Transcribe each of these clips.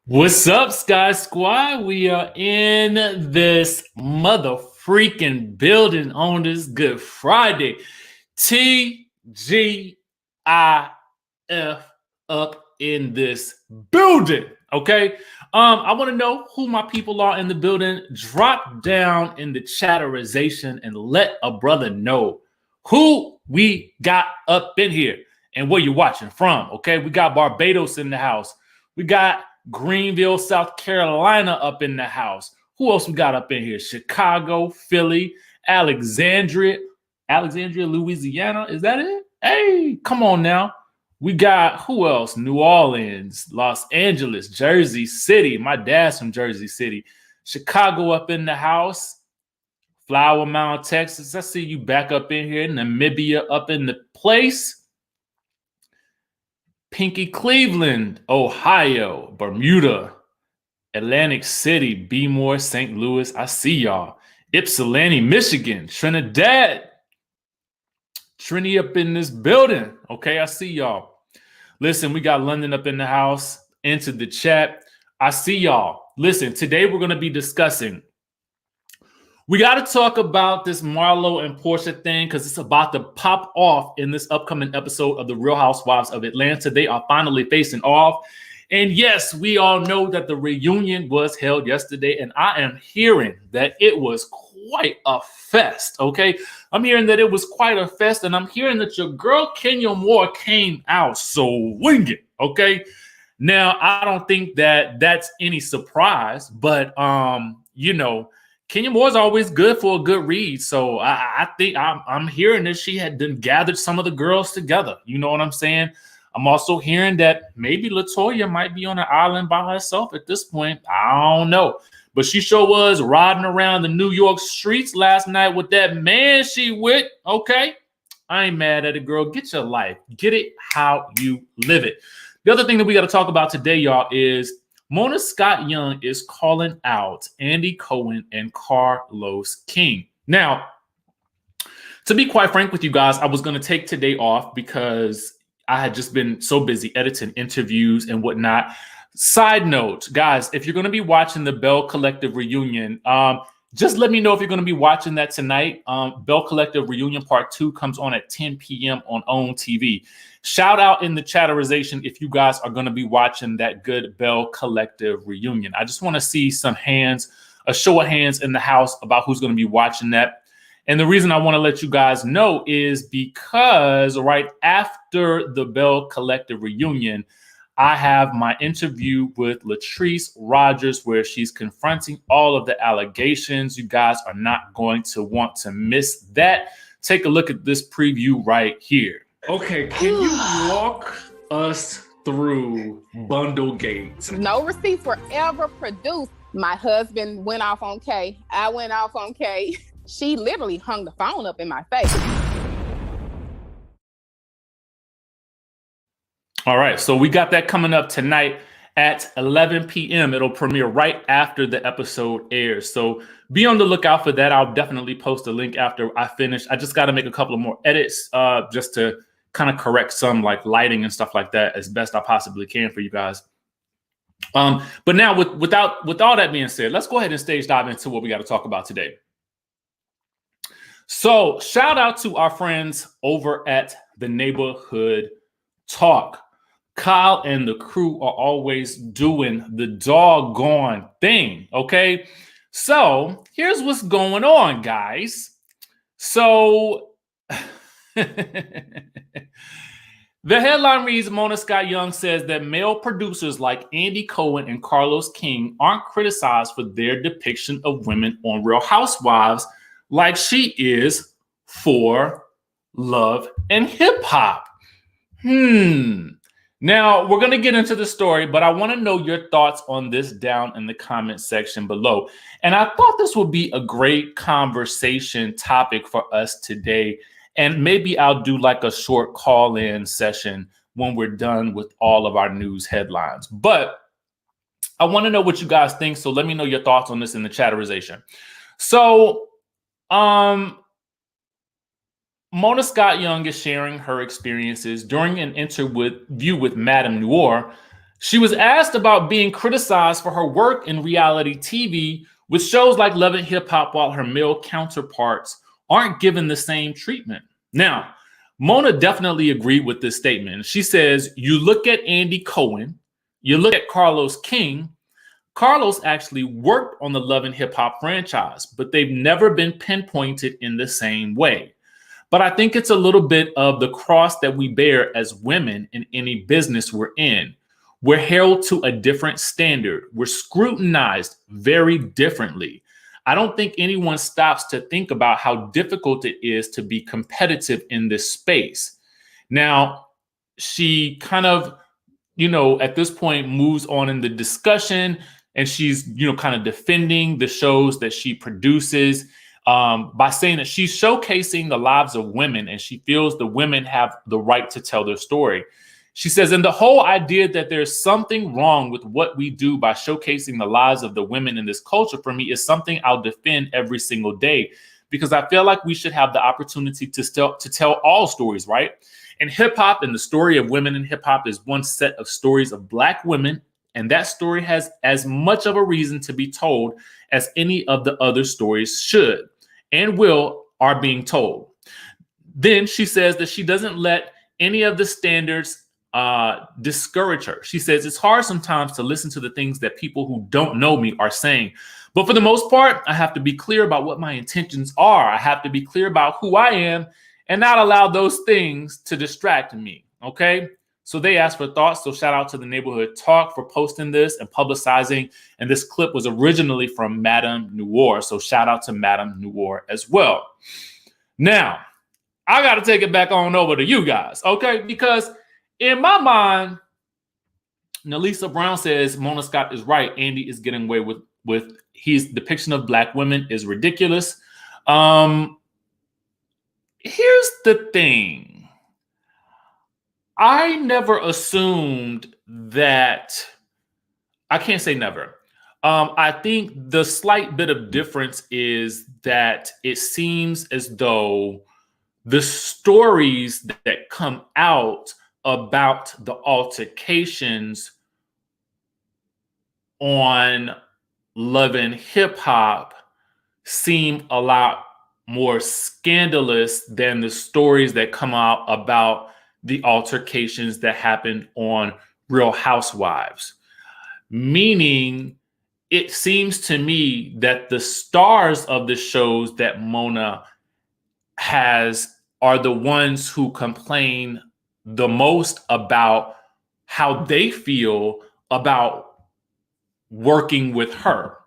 What's up, Sky Squad? We are in this mother freaking building on this Good Friday. TGIF up in this building. Okay. I want to know who my people are in the building. Drop down in the chatterization and let a brother know who we got up in here and where you're watching from. Okay. We got Barbados in the house. We got Greenville, South Carolina up in the house. Who else we got up in here? Chicago, Philly, Alexandria, Louisiana. Is that it? Hey, come on now. We got who else? New Orleans, Los Angeles, Jersey City. My dad's from Jersey City. Chicago up in the house. Flower Mound, Texas. I see you back up in here. Namibia up in the place. Pinky Cleveland, Ohio, Bermuda, Atlantic City, Bmore, St. Louis. I see y'all. Ypsilanti, Michigan, Trinidad. Trini up in this building. Okay, I see y'all. Listen, we got London up in the house. Into the chat. I see y'all. Listen, today we're going to be discussing. We got to talk about this Marlo and Porsha thing because it's about to pop off in this upcoming episode of The Real Housewives of Atlanta. They are finally facing off. And yes, we all know that the reunion was held yesterday, and I am hearing that it was quite a fest, okay? I'm hearing that it was quite a fest, and I'm hearing that your girl Kenya Moore came out swinging, okay? Now, I don't think that that's any surprise, but, Kenya Moore's always good for a good read. So I think I'm hearing that she had done gathered some of the girls together. You know what I'm saying? I'm also hearing that maybe LaToya might be on an island by herself at this point. I don't know. But she sure was riding around the New York streets last night with that man she with. Okay. I ain't mad at it, girl. Get your life. Get it how you live it. The other thing that we got to talk about today, y'all, is Mona Scott Young is calling out Andy Cohen and Carlos King. Now, to be quite frank with you guys, I was going to take today off because I had just been so busy editing interviews and whatnot. Side note, guys, if you're going to be watching the Bell Collective reunion, just let me know if you're going to be watching that tonight. Bell Collective reunion part 2 comes on at 10 p.m. on OWN TV. Shout out in the chatterization if you guys are going to be watching that good Bell Collective reunion. I just want to see some hands, a show of hands in the house about who's going to be watching that. And the reason I want to let you guys know is because right after the Bell Collective reunion, I have my interview with Latrice Rogers where she's confronting all of the allegations. You guys are not going to want to miss that. Take a look at this preview right here. Okay, can you walk us through Bundlegate? No receipts were ever produced. My husband went off on Kay. I went off on Kay. She literally hung the phone up in my face. All right, so we got that coming up tonight at 11 p.m. It'll premiere right after the episode airs. So be on the lookout for that. I'll definitely post a link after I finish. I just got to make a couple of more edits just to kind of correct some like lighting and stuff like that as best I possibly can for you guys. But now with all that being said, let's go ahead and stage dive into what we got to talk about today. So shout out to our friends over at the Neighborhood Talk. Kyle and the crew are always doing the doggone thing, okay? So here's what's going on, guys. So the headline reads, Mona Scott Young says that male producers like Andy Cohen and Carlos King aren't criticized for their depiction of women on Real Housewives like she is for Love and Hip Hop. Now, we're going to get into the story, but I want to know your thoughts on this down in the comment section below. And I thought this would be a great conversation topic for us today. And maybe I'll do like a short call-in session when we're done with all of our news headlines. But I want to know what you guys think. So let me know your thoughts on this in the chatterization. So, Mona Scott Young is sharing her experiences during an interview with Madame Noir. She was asked about being criticized for her work in reality TV with shows like Love and Hip Hop, while her male counterparts aren't given the same treatment. Now, Mona definitely agreed with this statement. She says, you look at Andy Cohen, you look at Carlos King. Carlos actually worked on the Love and Hip Hop franchise, but they've never been pinpointed in the same way. But I think it's a little bit of the cross that we bear as women in any business we're in. We're held to a different standard. We're scrutinized very differently. I don't think anyone stops to think about how difficult it is to be competitive in this space. Now, she kind of, at this point moves on in the discussion, and she's, kind of defending the shows that she produces by saying that she's showcasing the lives of women, and she feels the women have the right to tell their story. She says, and the whole idea that there's something wrong with what we do by showcasing the lives of the women in this culture, for me, is something I'll defend every single day, because I feel like we should have the opportunity to tell all stories, right? And hip hop, and the story of women in hip hop, is one set of stories of Black women. And that story has as much of a reason to be told as any of the other stories should and are being told. Then she says that she doesn't let any of the standards discourage her. She says, it's hard sometimes to listen to the things that people who don't know me are saying. But for the most part, I have to be clear about what my intentions are. I have to be clear about who I am and not allow those things to distract me. Okay. So they asked for thoughts. So shout out to the Neighborhood Talk for posting this and publicizing. And this clip was originally from Madame Noir. So shout out to Madame Noir as well. Now, I got to take it back on over to you guys. Okay. Because in my mind, Nalisa Brown says Mona Scott is right. Andy is getting away with his depiction of Black women is ridiculous. Here's the thing. I never assumed that. I can't say never. I think the slight bit of difference is that it seems as though the stories that come out about the altercations on Love and Hip Hop seem a lot more scandalous than the stories that come out about the altercations that happened on Real Housewives. Meaning, it seems to me that the stars of the shows that Mona has are the ones who complain the most about how they feel about working with her.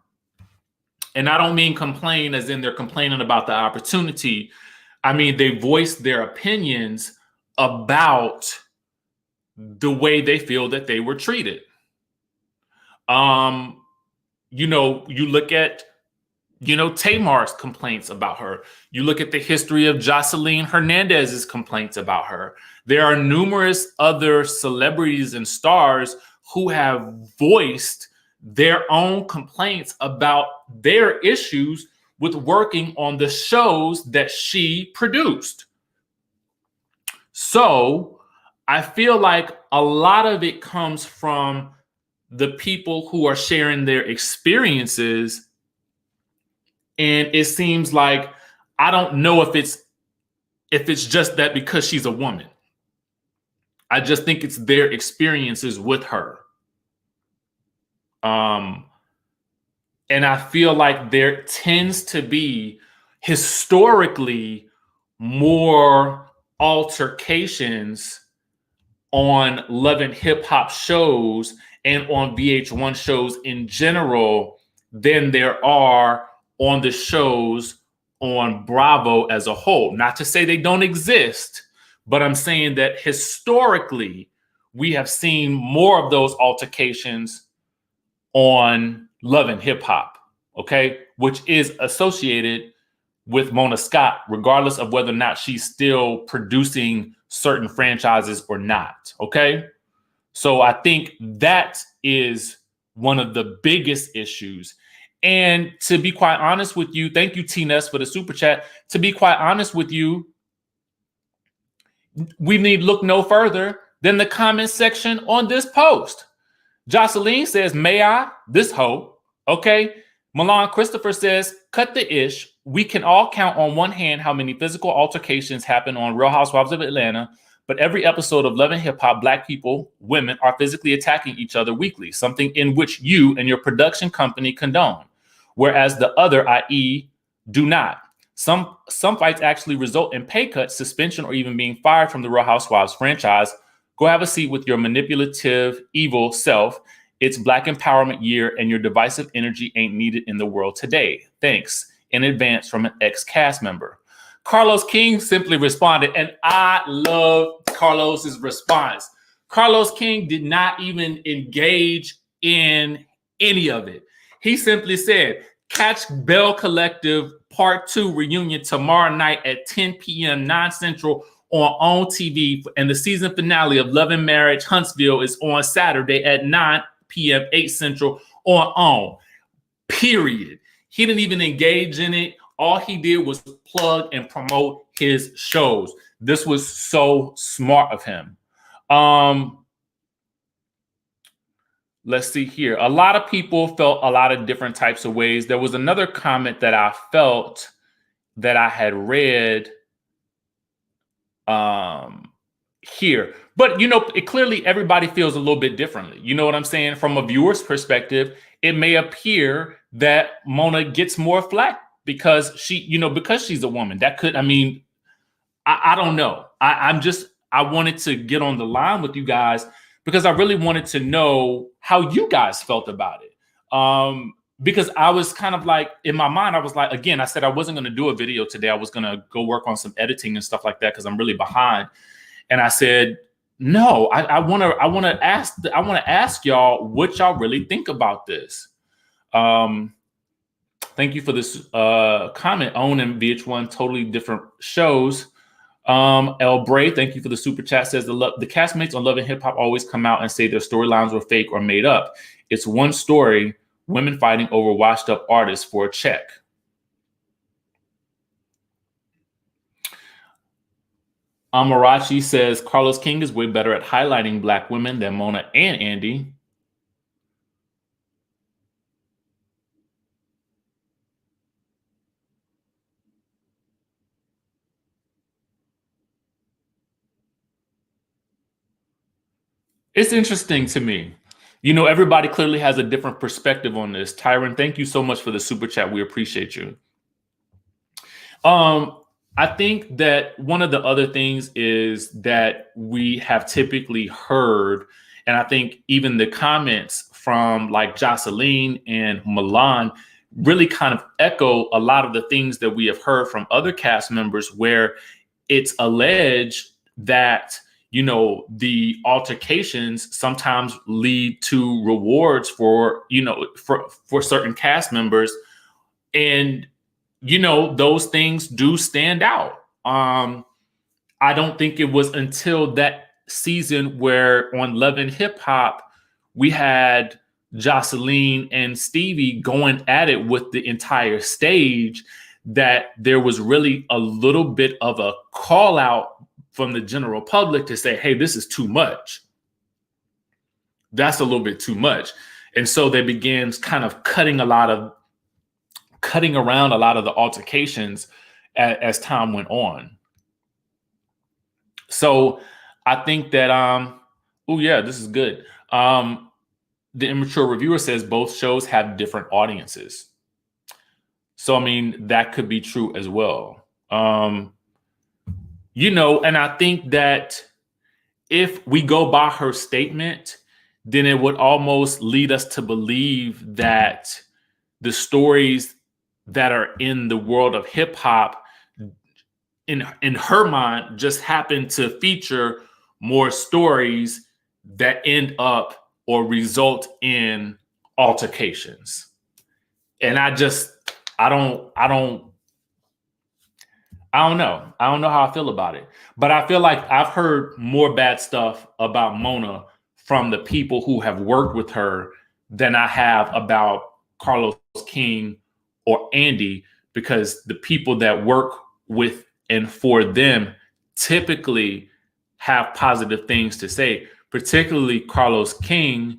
And I don't mean complain as in they're complaining about the opportunity. I mean, they voice their opinions about the way they feel that they were treated. You look at, Tamar's complaints about her. You look at the history of Jocelyn Hernandez's complaints about her. There are numerous other celebrities and stars who have voiced their own complaints about their issues with working on the shows that she produced. So I feel like a lot of it comes from the people who are sharing their experiences. And it seems like, I don't know if it's just that because she's a woman. I just think it's their experiences with her. And I feel like there tends to be historically more altercations on Love and Hip Hop shows and on VH1 shows in general than there are on the shows on Bravo as a whole. Not to say they don't exist, but I'm saying that historically we have seen more of those altercations on Love and Hip Hop, okay, which is associated with Mona Scott, regardless of whether or not she's still producing certain franchises or not, okay? So I think that is one of the biggest issues. And to be quite honest with you, thank you, T-Ness, for the super chat. To be quite honest with you, we need look no further than the comment section on this post. Jocelyn says, may I? This hoe. Okay. Milan Christopher says, cut the ish. We can all count on one hand how many physical altercations happen on Real Housewives of Atlanta, but every episode of Love and Hip Hop, Black people, women are physically attacking each other weekly, something in which you and your production company condone, whereas the other, i.e., do not. Some fights actually result in pay cuts, suspension, or even being fired from the Real Housewives franchise. Go have a seat with your manipulative, evil self. It's Black Empowerment Year, and your divisive energy ain't needed in the world today. Thanks in advance from an ex-cast member. Carlos King simply responded, and I love Carlos's response. Carlos King did not even engage in any of it. He simply said, catch Bell Collective Part 2 reunion tomorrow night at 10 p.m. 9 Central on TV, and the season finale of Love and Marriage Huntsville is on Saturday at 9 p.m. 8 Central on. Period. He didn't even engage in it. All he did was plug and promote his shows. This was so smart of him. Let's see here. A lot of people felt a lot of different types of ways. There was another comment that I felt that I had read here. But, clearly everybody feels a little bit differently. You know what I'm saying? From a viewer's perspective, it may appear that Mona gets more flack because because she's a woman. That could, I don't know. I wanted to get on the line with you guys because I really wanted to know how you guys felt about it. Because I was kind of like, in my mind, I was like, again, I said I wasn't going to do a video today. I was going to go work on some editing and stuff like that because I'm really behind. And I said, no, I want to ask y'all what y'all really think about this. Thank you for this comment. Own and VH1, totally different shows. El Bray, thank you for the super chat. Says the castmates on Love and Hip Hop always come out and say their storylines were fake or made up. It's one story: women fighting over washed up artists for a check. Amarachi says Carlos King is way better at highlighting Black women than Mona and Andy. It's interesting to me. Everybody clearly has a different perspective on this. Tyron, thank you so much for the super chat. We appreciate you. I think that one of the other things is that we have typically heard, and I think even the comments from like Jocelyn and Milan really kind of echo a lot of the things that we have heard from other cast members, where it's alleged that the altercations sometimes lead to rewards for certain cast members. And, those things do stand out. I don't think it was until that season where on Love and Hip Hop, we had Jocelyn and Stevie going at it with the entire stage that there was really a little bit of a call out from the general public to say, hey, this is too much. That's a little bit too much. And so they began kind of cutting around a lot of the altercations as time went on. So I think that, this is good. The Immature Reviewer says both shows have different audiences. So, that could be true as well. And I think that if we go by her statement, then it would almost lead us to believe that the stories that are in the world of hip hop, in her mind, just happen to feature more stories that end up or result in altercations. And I don't know. I don't know how I feel about it. But I feel like I've heard more bad stuff about Mona from the people who have worked with her than I have about Carlos King or Andy, because the people that work with and for them typically have positive things to say, particularly Carlos King.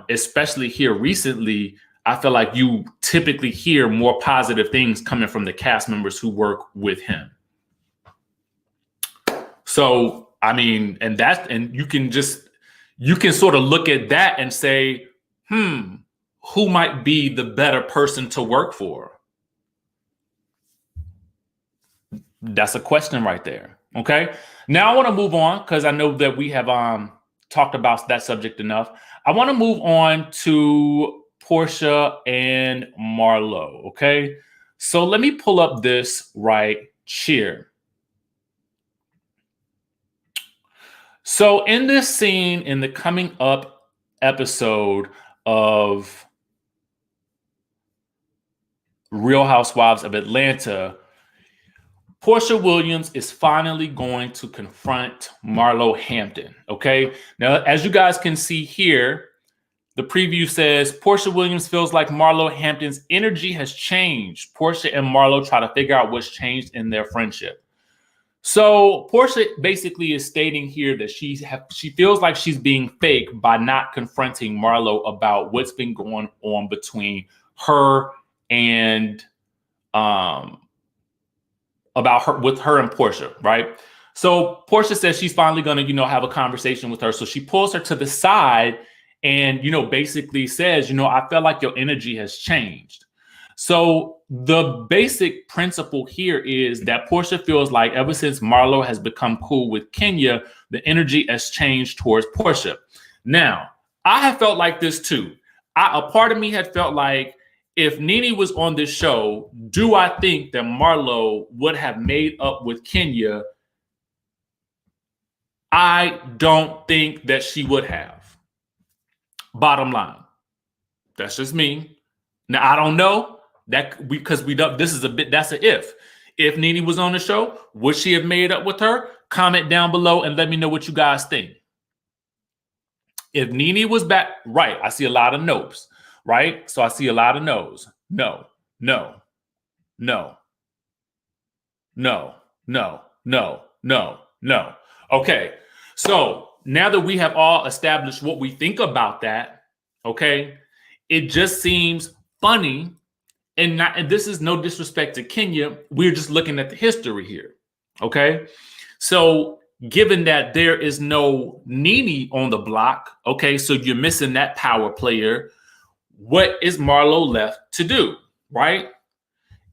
especially here recently, I feel like you typically hear more positive things coming from the cast members who work with him. So, I mean, and you can sort of look at that and say, who might be the better person to work for? That's a question right there. Okay. Now I want to move on because I know that we have talked about that subject enough. I want to move on to Porsha and Marlo. Okay. So let me pull up this right here. So in this scene, in the coming up episode of Real Housewives of Atlanta, Porsha Williams is finally going to confront Marlo Hampton. Okay. Now, as you guys can see here, the preview says Porsha Williams feels like Marlo Hampton's energy has changed. Porsha and Marlo try to figure out what's changed in their friendship. So Porsha basically is stating here that she feels like she's being fake by not confronting Marlo about what's been going on between her and with her and Porsha, right? So Porsha says she's finally going to, have a conversation with her. So she pulls her to the side and, basically says, I feel like your energy has changed. So the basic principle here is that Porsha feels like ever since Marlo has become cool with Kenya, the energy has changed towards Porsha. Now, I have felt like this too. A part of me had felt like if Nene was on this show, do I think that Marlo would have made up with Kenya? I don't think that she would have. Bottom line. That's just me. Now, I don't know that because we don't, that's an if. If Nene was on the show, would she have made up with her? Comment down below and let me know what you guys think. If Nene was back, right, I see a lot of no's. Right? So I see a lot of no's. No, no, no, no, no, no, no, no. Okay. So now that we have all established what we think about that, okay, it just seems funny. And this is no disrespect to Kenya. We're just looking at the history here. Okay. So given that there is no Nene on the block, okay, so you're missing that power player. What is Marlo left to do, right?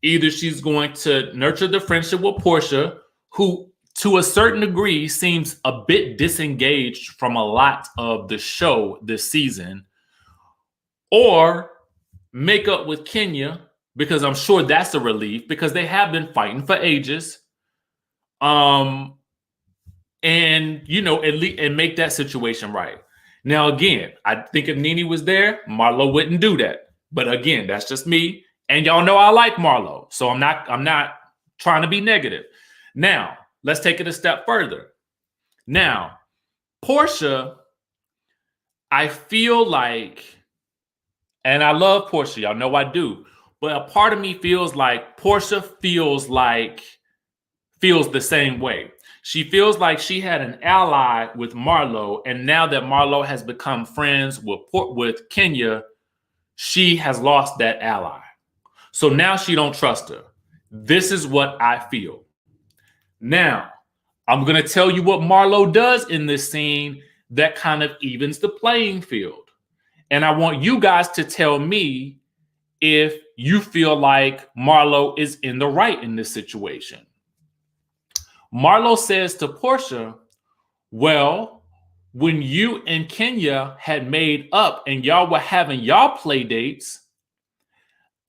Either she's going to nurture the friendship with Porsha, who to a certain degree seems a bit disengaged from a lot of the show this season, or make up with Kenya, because I'm sure that's a relief because they have been fighting for ages. And, at least and make that situation right. Now, again, I think if Nene was there, Marlo wouldn't do that. But again, that's just me. And y'all know I like Marlo. So I'm not trying to be negative. Now, let's take it a step further. Now, Porsha, I feel like, and I love Porsha, y'all know I do. But a part of me feels like Porsha feels the same way. She feels like she had an ally with Marlo, and now that Marlo has become friends with Kenya, she has lost that ally. So now she don't trust her. This is what I feel. Now, I'm going to tell you what Marlo does in this scene that kind of evens the playing field. And I want you guys to tell me if you feel like Marlo is in the right in this situation. Marlo says to Porsha, well, when you and Kenya had made up and y'all were having y'all play dates,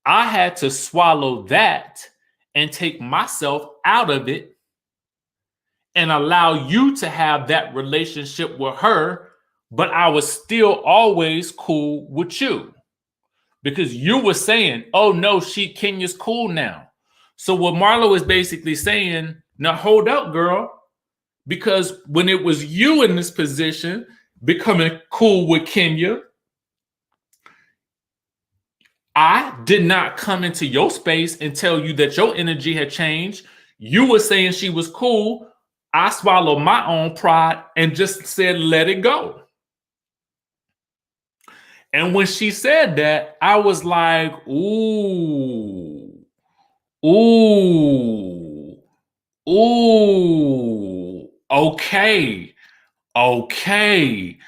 I had to swallow that and take myself out of it and allow you to have that relationship with her, but I was still always cool with you. Because you were saying, oh no, Kenya's cool now. So what Marlo is basically saying, now hold up, girl. Because when it was you in this position, becoming cool with Kenya, I did not come into your space and tell you that your energy had changed. You were saying she was cool. I swallowed my own pride and just said, let it go. And when she said that, I was like, ooh, ooh, ooh, okay, okay.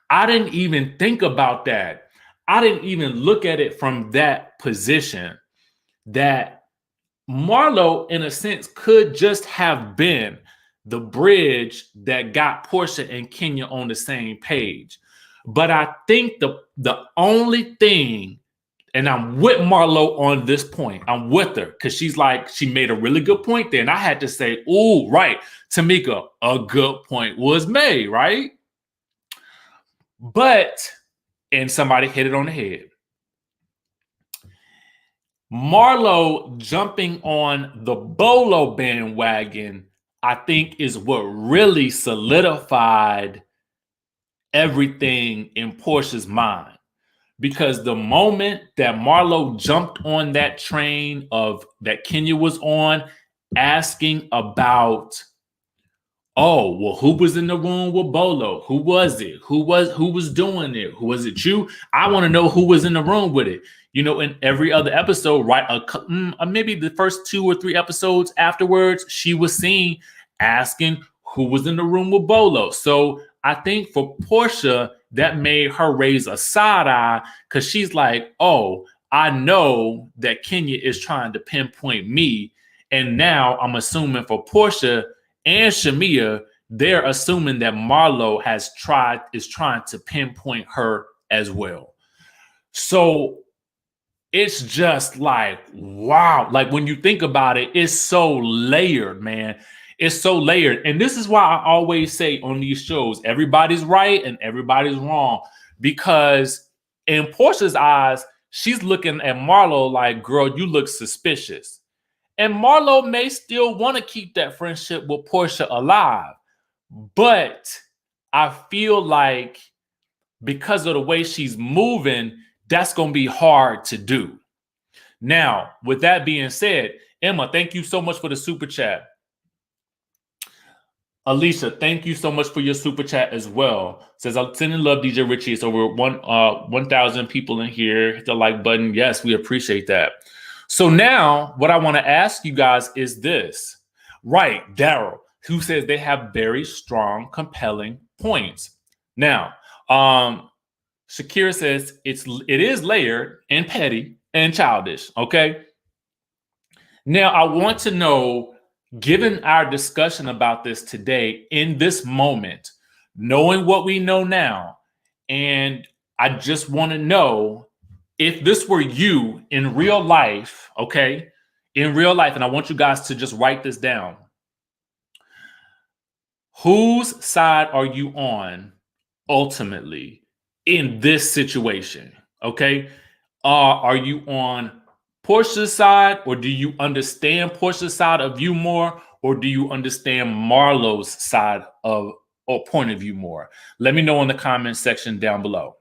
I didn't even think about that. I didn't even look at it from that position that Marlo, in a sense, could just have been the bridge that got Porsha and Kenya on the same page. But I think the only thing, and I'm with Marlo on this point, I'm with her because she's like, she made a really good point there. And I had to say, oh, right, Tamika, a good point was made, right? But, and somebody hit it on the head. Marlo jumping on the Bolo bandwagon, I think, is what really solidified everything in Porsha's mind. Because the moment that Marlo jumped on that train of that Kenya was on, asking about, oh, well, who was in the room with Bolo? Who was it? Who was doing it? Who was it? You? I want to know who was in the room with it. You know, in every other episode, right? Maybe the first 2 or 3 episodes afterwards, she was seen asking who was in the room with Bolo. So I think for Porsha, that made her raise a side eye because she's like, oh, I know that Kenya is trying to pinpoint me. And now I'm assuming for Porsha and Shamia, they're assuming that Marlo is trying to pinpoint her as well. So it's just like, wow. Like when you think about it, it's so layered, man. It's so layered. And this is why I always say on these shows, everybody's right and everybody's wrong. Because in Portia's eyes, she's looking at Marlo like, girl, you look suspicious. And Marlo may still want to keep that friendship with Porsha alive. But I feel like because of the way she's moving, that's going to be hard to do. Now, with that being said, Emma, thank you so much for the super chat. Alicia, thank you so much for your super chat as well. Says, I'm sending love, DJ Richie. It's over 1,000 people in here. Hit the like button. Yes, we appreciate that. So now what I want to ask you guys is this. Right, Daryl, who says they have very strong, compelling points. Now, Shakira says it is layered and petty and childish. Okay. Now, I want to know, given our discussion about this today, in this moment, knowing what we know now, and I just want to know if this were you in real life, okay, in real life, and I want you guys to just write this down. Whose side are you on ultimately in this situation? Okay. Are you on Porsha's side, or do you understand Porsha's side of view more, or do you understand Marlo's side of or point of view more? Let me know in the comment section down below.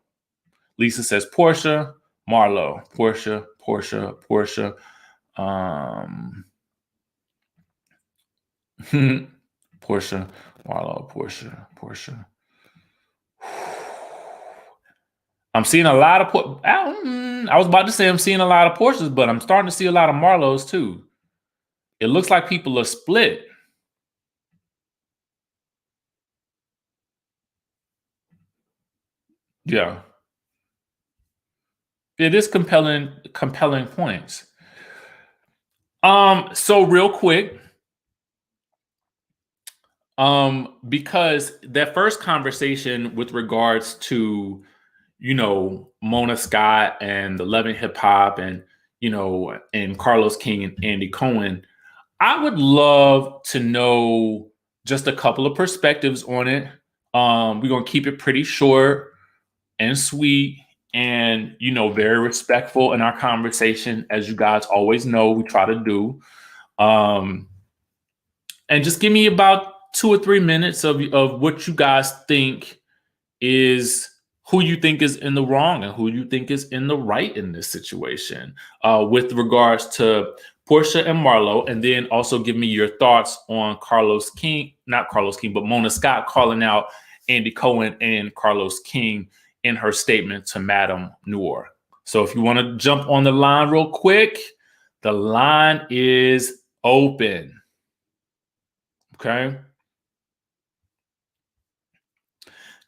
Lisa says Porsha, Marlo, Porsha. Porsha, Marlo, Porsha. I'm seeing a lot of I was about to say I'm seeing a lot of Porsches, but I'm starting to see a lot of Marlos too. It looks like people are split. Yeah. It is compelling points. So real quick, because that first conversation with regards to, you know, Mona Scott and the Love and Hip Hop and, you know, and Carlos King and Andy Cohen, I would love to know just a couple of perspectives on it. We're going to keep it pretty short and sweet and, you know, very respectful in our conversation, as you guys always know we try to do. And just give me about 2 or 3 minutes of what you guys think is, who you think is in the wrong and who you think is in the right in this situation with regards to Porsha and Marlo. And then also give me your thoughts on not Carlos King, but Mona Scott calling out Andy Cohen and Carlos King in her statement to Madame Noor. So if you want to jump on the line real quick, the line is open. Okay.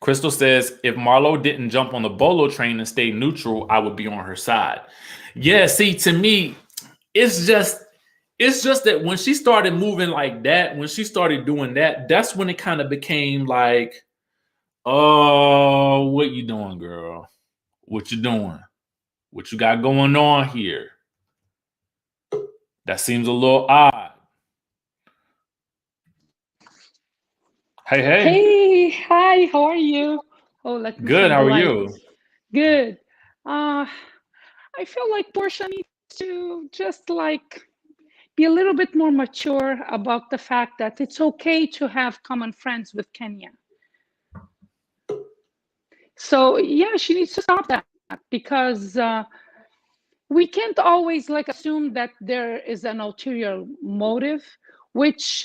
Crystal says, if Marlo didn't jump on the Bolo train and stay neutral, I would be on her side. Yeah, see, to me, it's just that when she started moving like that, when she started doing that, that's when it kind of became like, oh, what you doing, girl? What you doing? What you got going on here? That seems a little odd. Hey. Hey, hi, how are you? Oh, let me Good, turn how the are light. you? Good. I feel like Porsha needs to just like be a little bit more mature about the fact that it's okay to have common friends with Kenya. So yeah, she needs to stop that because we can't always like assume that there is an ulterior motive, which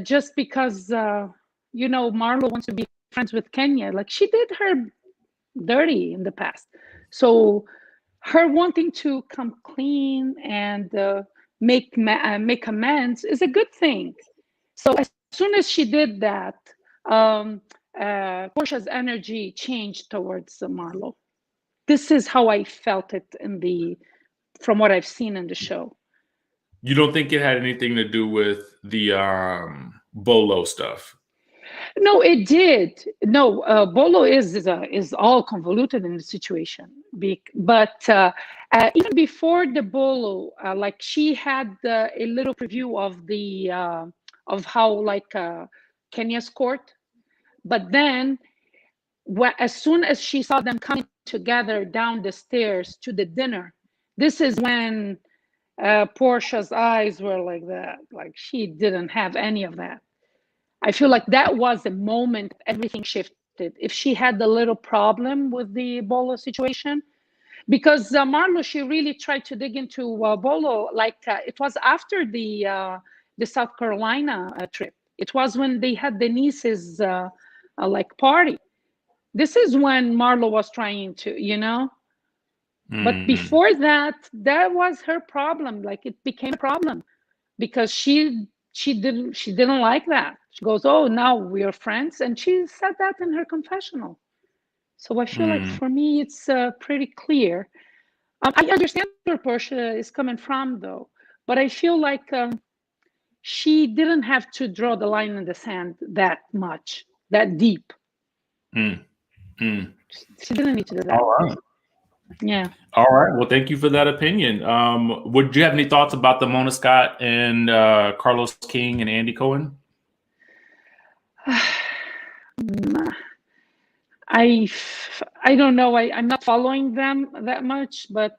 just because Marlo wants to be friends with Kenya, like she did her dirty in the past. So her wanting to come clean and make amends is a good thing. So as soon as she did that, Portia's energy changed towards Marlo. This is how I felt it from what I've seen in the show. You don't think it had anything to do with the Bolo stuff? No, it did. No, Bolo is all convoluted in the situation. But even before the Bolo, like she had a little preview of how like Kenya's court. But then, as soon as she saw them coming together down the stairs to the dinner, this is when Portia's eyes were like that. Like she didn't have any of that. I feel like that was the moment everything shifted. If she had a little problem with the Bolo situation, because Marlo, she really tried to dig into Bolo. Like it was after the South Carolina trip. It was when they had the nieces like party. This is when Marlo was trying to, But before that, that was her problem. Like it became a problem because she didn't like that. She goes, "Oh, now we are friends," and she said that in her confessional. So I feel like for me, it's pretty clear. I understand where Porsha is coming from, though, but I feel like she didn't have to draw the line in the sand that much, that deep. She didn't need to do that. All right. Yeah. All right. Well, thank you for that opinion. Would you have any thoughts about the Mona Scott and Carlos King and Andy Cohen? I don't know. I'm not following them that much, but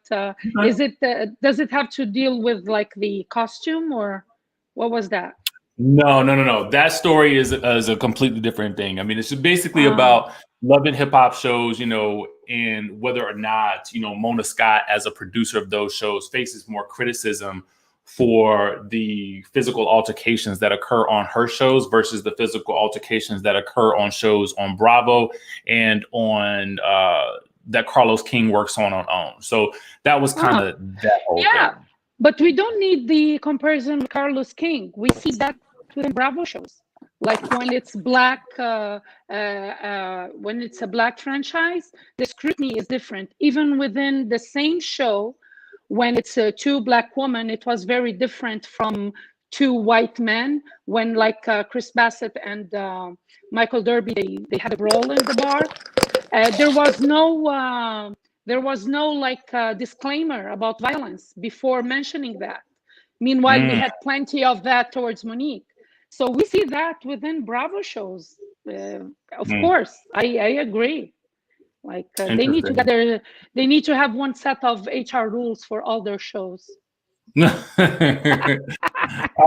is it does it have to deal with like the costume or what was that? No. That story is a completely different thing. I mean, it's basically about Love and Hip Hop shows, and whether or not, Mona Scott as a producer of those shows faces more criticism for the physical altercations that occur on her shows versus the physical altercations that occur on shows on Bravo and on that Carlos King works on own. So that was kind of that whole thing. But we don't need the comparison with Carlos King. We see that within Bravo shows. Like when it's black, when it's a black franchise, the scrutiny is different. Even within the same show, when it's two black women, it was very different from two white men. When like Chris Bassett and Michael Derby, they had a brawl in the bar. There was no like disclaimer about violence before mentioning that. Meanwhile, we had plenty of that towards Monique. So we see that within Bravo shows. Of course, I agree. Like they need to have one set of HR rules for all their shows. All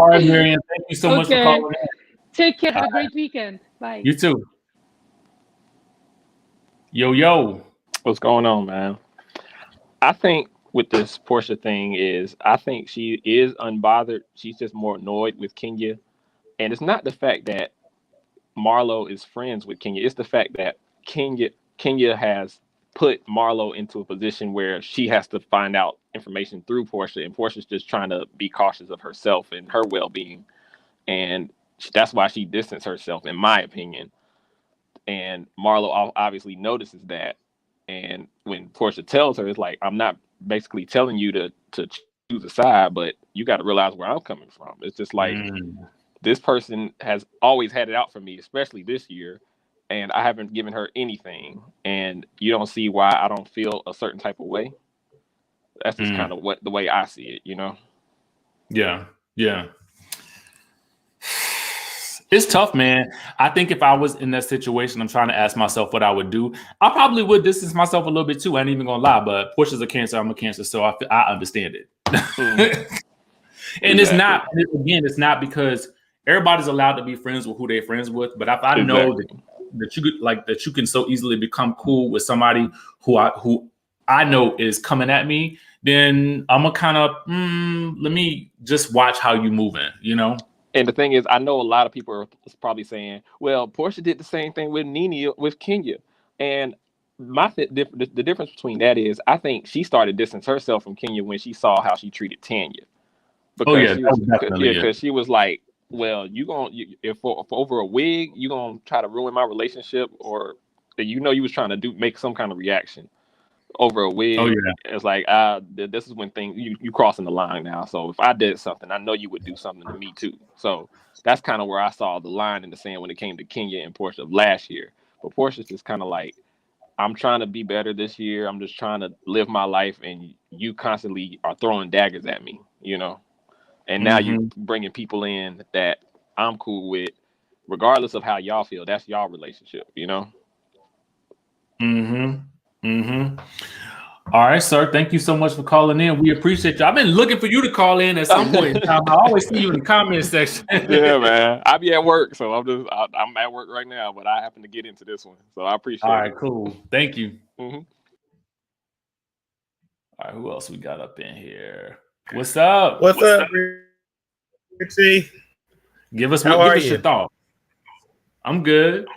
right, Miriam, thank you so much for calling in. Take care. Have a great weekend. Bye. You too. Yo. What's going on, man? I think with this Porsha thing I think she is unbothered. She's just more annoyed with Kenya. And it's not the fact that Marlo is friends with Kenya. It's the fact that Kenya Kenya has put Marlo into a position where she has to find out information through Porsha, and Porsha's just trying to be cautious of herself and her well-being, and that's why she distanced herself, in my opinion. And Marlo obviously notices that, and when Porsha tells her, it's like, I'm not basically telling you to choose a side, but you got to realize where I'm coming from. It's just like, this person has always had it out for me, especially this year, and I haven't given her anything, and you don't see why I don't feel a certain type of way. That's just kind of the way I see it, you know? Yeah. It's tough, man. I think if I was in that situation, I'm trying to ask myself what I would do. I probably would distance myself a little bit too. I ain't even gonna lie, but Portia's a Cancer, I'm a Cancer, so I understand it. And exactly. It's not because everybody's allowed to be friends with who they're friends with. But if I know that you could, like, that you can so easily become cool with somebody who I know is coming at me, then I'm gonna kind of let me just watch how you moving, you know. And the thing is, I know a lot of people are probably saying, well, Porsha did the same thing with Nene, with Kenya. And the difference between that is, I think she started distancing herself from Kenya when she saw how she treated Tanya. Because she was like, well, if for over a wig, you gonna try to ruin my relationship, or you was trying to make some kind of reaction over a wig. It's like, this is when things you crossing the line now. So if I did something, I know you would do something to me too. So that's kind of where I saw the line in the sand when it came to Kenya and Porsha of last year. But Porsha's just kind of like, I'm trying to be better this year. I'm just trying to live my life, and you constantly are throwing daggers at me, you know. And now you're bringing people in that I'm cool with, regardless of how y'all feel. That's y'all relationship, you know. All right, sir. Thank you so much for calling in. We appreciate you. I've been looking for you to call in at some point in time. I always see you in the comment section. Yeah, man. I be at work, so I'm at work right now, but I happen to get into this one, so I appreciate it. All right, cool. Thank you. All right, who else we got up in here? What's up? What's up, Richie? Give us your thought. I'm good.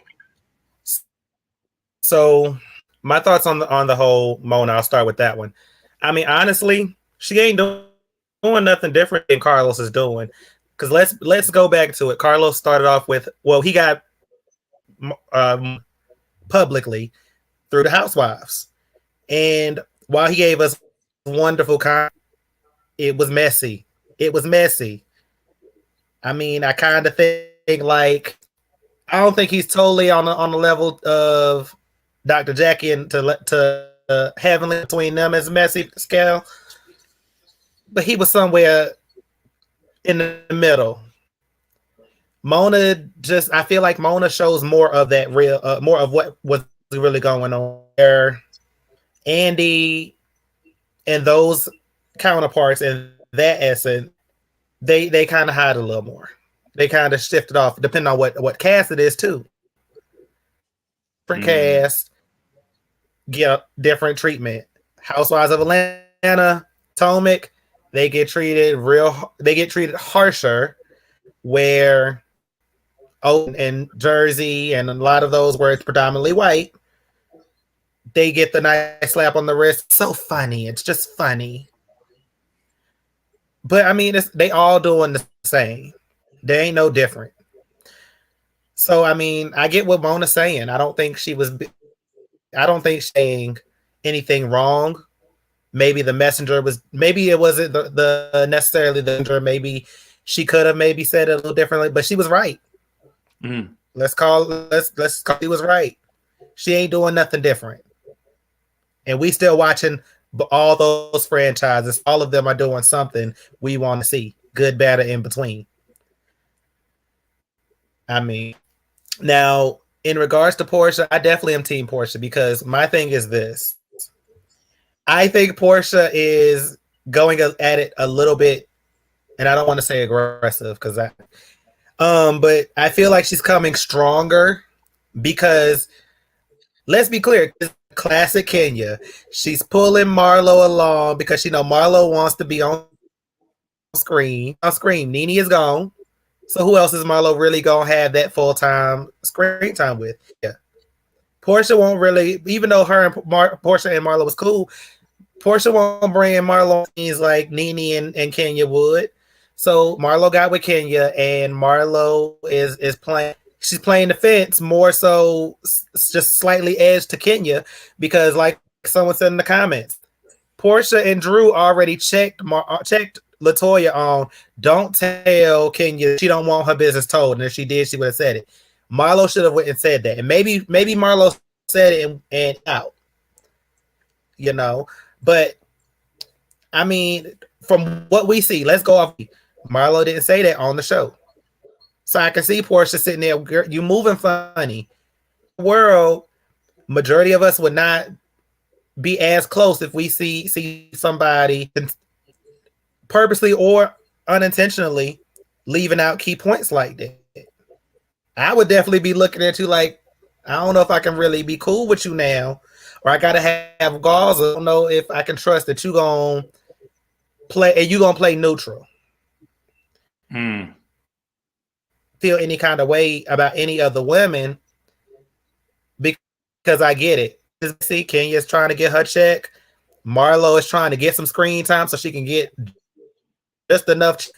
So my thoughts on the whole Mona, I'll start with that one. I mean, honestly, she ain't doing nothing different than Carlos is doing. Because let's go back to it. Carlos started off with, well, he got publicly through the Housewives. And while he gave us wonderful content, it was messy. I mean, I kind of think, like, I don't think he's totally on the level of Dr. Jackie and to Heavenly between them as messy scale, but he was somewhere in the middle. Mona I feel like Mona shows more of that more of what was really going on there. Andy and those counterparts and that essence, they kind of hide a little more. They kind of shifted off, depending on what cast it is too. Different cast get different treatment. Housewives of Atlanta, Potomac, they get treated harsher. Where and Jersey and a lot of those where it's predominantly white, they get the nice slap on the wrist. So funny. It's just funny. But I mean, they all doing the same. They ain't no different. So I mean, I get what Mona's saying. I don't think she's saying anything wrong. Maybe the messenger maybe it wasn't the necessarily the messenger. Maybe she could have maybe said it a little differently, but she was right. Let's call she was right. She ain't doing nothing different. And we still watching all those franchises. All of them are doing something we want to see. Good, bad, or in between. I mean, now, in regards to Porsha, I definitely am team Porsha because my thing is this. I think Porsha is going at it a little bit, and I don't want to say aggressive because but I feel like she's coming stronger because, let's be clear, classic Kenya. She's pulling Marlo along because she know Marlo wants to be on screen. Nene is gone. So who else is Marlo really gonna have that full-time screen time with? Yeah. Porsha won't really, even though her and Porsha and Marlo was cool, Porsha won't bring Marlo scenes like Nene and Kenya would. So Marlo got with Kenya, and Marlo is playing. She's playing the fence more so, just slightly edge to Kenya, because like someone said in the comments, Porsha and Drew already checked Latoya on don't tell Kenya she don't want her business told, and if she did, she would have said it. Marlo should have went and said that, and maybe Marlo said it and out, you know. But I mean, from what we see, let's go off. Marlo didn't say that on the show, so I can see Porsha sitting there. Girl, you moving funny. World, majority of us would not be as close if we see somebody purposely or unintentionally leaving out key points like that. I would definitely be looking at you like, I don't know if I can really be cool with you now, or I gotta have gauze. I don't know if I can trust that you gonna play and you gonna play neutral. Feel any kind of way about any of the women, because I get it. See, Kenya's trying to get her check. Marlo is trying to get some screen time so she can get just enough to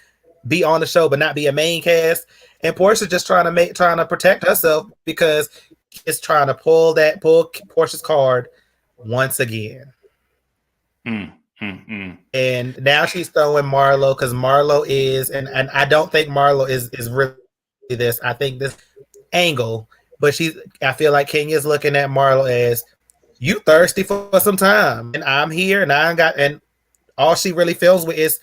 be on the show but not be a main cast. And Porsha's just trying to protect herself because it's trying to pull Porsha's card once again. And now she's throwing Marlo because Marlo is, and I don't think Marlo is really this. I think this angle, but I feel like Kenya's looking at Marlo as, you thirsty for some time, and I'm here, and and all she really feels with is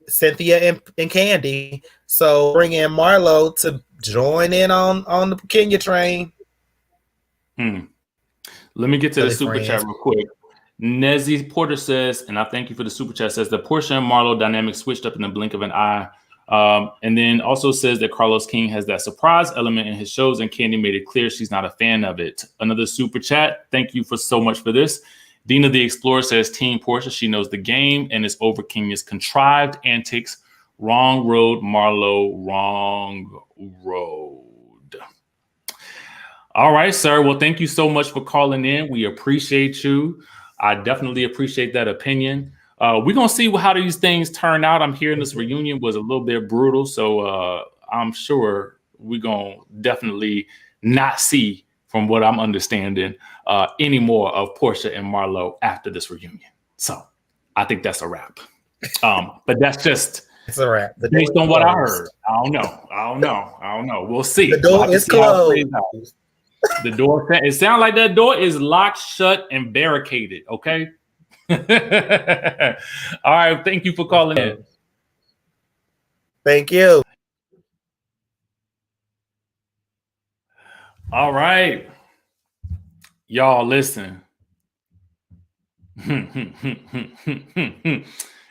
Cynthia and Kandi. So bring in Marlo to join in on the Kenya train. Let me get to the super chat real quick. Nezzy Porter says, and I thank you for the super chat, says the Porsha and Marlo dynamic switched up in the blink of an eye. And then also says that Carlos King has that surprise element in his shows, and Kandi made it clear she's not a fan of it. Another super chat. Thank you for so much for this. Dina the Explorer says, Team Porsha, she knows the game and is over Kenya's contrived antics. Wrong road, Marlo, wrong road. All right, sir. Well, thank you so much for calling in. We appreciate you. I definitely appreciate that opinion. We're going to see how these things turn out. I'm hearing this reunion was a little bit brutal, so I'm sure we're going to definitely not see, from what I'm understanding, any more of Porsha and Marlo after this reunion. So I think that's a wrap. But that's just it's a wrap. Based on what I heard. I don't know. We'll see. The door is closed. The door, it sounds like that door is locked, shut, and barricaded, okay? All right, thank you for calling in. Thank you. All right. Y'all, listen.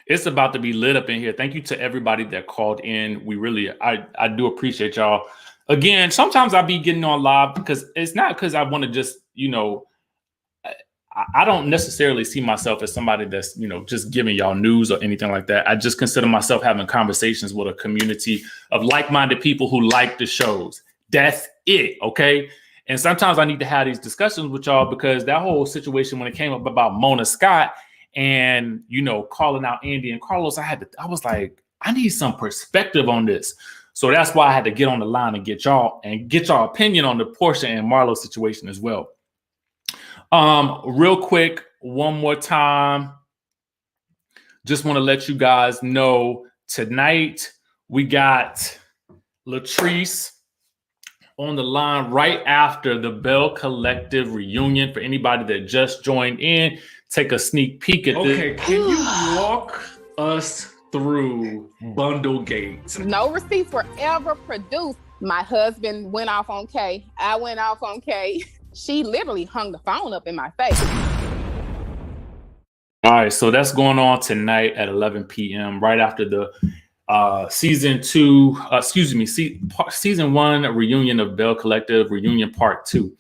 It's about to be lit up in here. Thank you to everybody that called in. We really, I do appreciate y'all. Again, sometimes I be getting on live because it's not because I want to just, I don't necessarily see myself as somebody that's, just giving y'all news or anything like that. I just consider myself having conversations with a community of like-minded people who like the shows. That's it, okay? And sometimes I need to have these discussions with y'all because that whole situation when it came up about Mona Scott and, calling out Andy and Carlos, I was like, I need some perspective on this. So that's why I had to get on the line and get y'all opinion on the Porsha and Marlo situation as well. Real quick, one more time. Just want to let you guys know tonight we got Latrice on the line right after the Bell Collective reunion. For anybody that just joined in, take a sneak peek at this. Okay, can you walk us through Bundle Gate? No receipts were ever produced. My husband went off on Kay. I went off on Kay. She literally hung the phone up in my face. All right, so that's going on tonight at 11 p.m. right after the season 1 reunion of Bell Collective reunion part 2.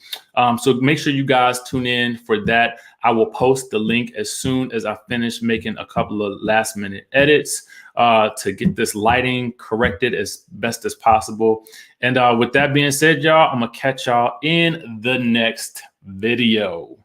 So make sure you guys tune in for that. I will post the link as soon as I finish making a couple of last minute edits to get this lighting corrected as best as possible. And with that being said, y'all, I'm gonna catch y'all in the next video.